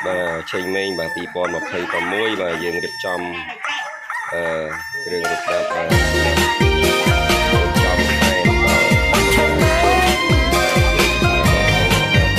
បាទឆេងមេងបាទ2026បាទយើងរៀបចំគ្រឿងរំដាប់ចំខែ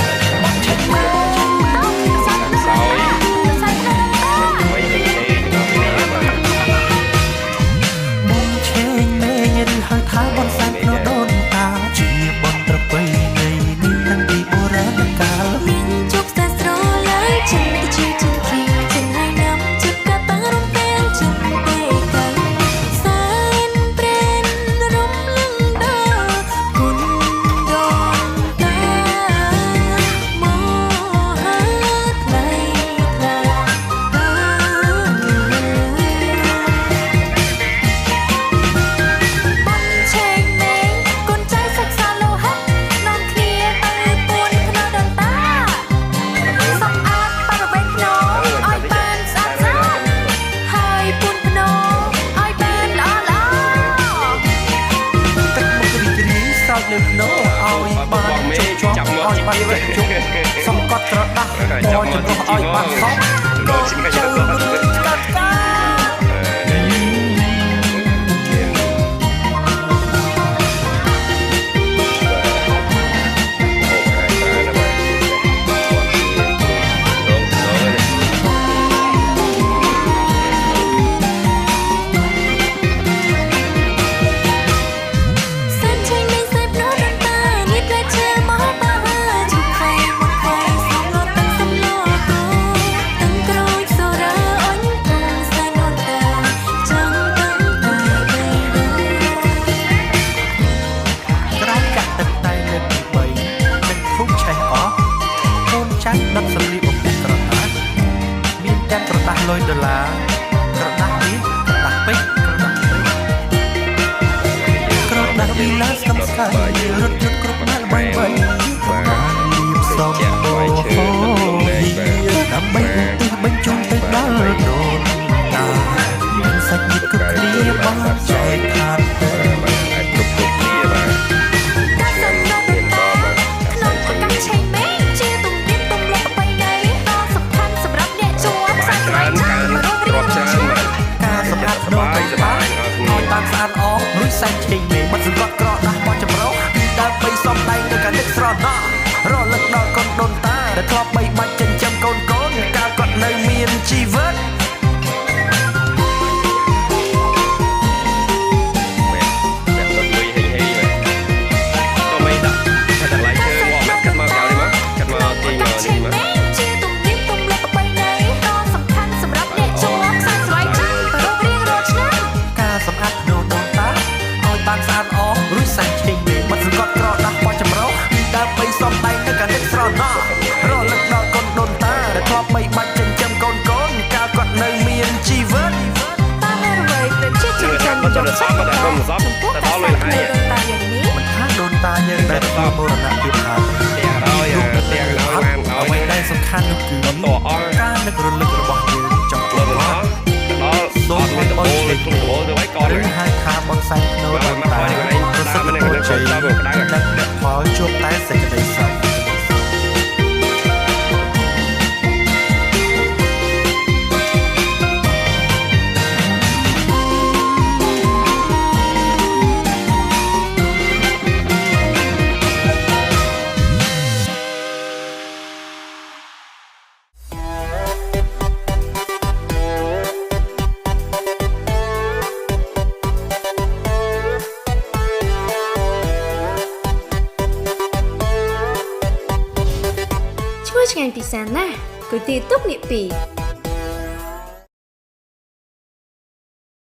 ថាបនសាច់នោះដូនតាជាបនប្រពៃណីនេះតាំងពីបុរាណកាលមានជោគសាស្ត្រឡើយចិនទៅជាចិនគីចិនហើយណាំជឹកកាតារំពេងចិនទេកាំសែនព្រេនរំលឹងដល់គុណដូនតាមកហើថ្លៃថ្លាលើភ្នោឲ្យបានជប់ជាប់ឲ្យបានវេជុកសំកត់ត្រដាស់បោចម្រុះឲ្យបានសពកូនចៅរឿងកាត់កាដឹកសម្លៀកបំពាក់ក្រដាសមានទាំងក្រដាសលុយដុល្លារក្រដាសមាសក្រដាសពេជ្រក្រដាសវីឡាស្គមស្កាយរថយន្តគ្រប់ម៉ាក3ដើម្បីឧទ្ទិសបញ្ជូនទៅដល់ដូនតាមានសាច់ញាតិគ្រប់គ្នាបានចែកខាតទៅគ្រប់គ្នាបាទបានស្អាតអស់រួចសែងឆេងមេបាត់សង្កត់ក្រដាស់បោះចម្រុះដើម្បីសំដែងនៅការនឹកស្រណោះរលឹកដល់កូនដូនតាដែលធ្លាប់បីបាច់ចិញ្ចឹមកូនកាលគាត់នៅមានជីវិតបានស្អាតអស់រួចសែងឆេងមេបាត់សង្កត់ក្រដាស់បោះចម្រុះដើម្បីសំដែងនៅការនឹកស្រណោះរលឹកដល់កូនដូនតាដែលធ្លាប់បីបាច់ចិញ្ចឹមកូនកាលគាត់នៅមានជីវិតតាមអ្វីប្រជាជនចំពោះការសាស្ត្រដូនតាយ៉ាងនេះមិនថាដូនតាយើងដែលធ្វើមរណភាពហើយទាំងហើយអ្វីដែលសំខាន់នោះគឺការនឹករលឹករបស់យើងចំពោះដល់សូមមានបងជ័យឬហៅថាបងសែងភ្នោដូនតាប្រសិទ្ធពរជ័យនិងអ្នកផលជួបតែសេចក្តីសុខឆ្ងាញ់ពិសាណាស់គុយទាទុកនេះពី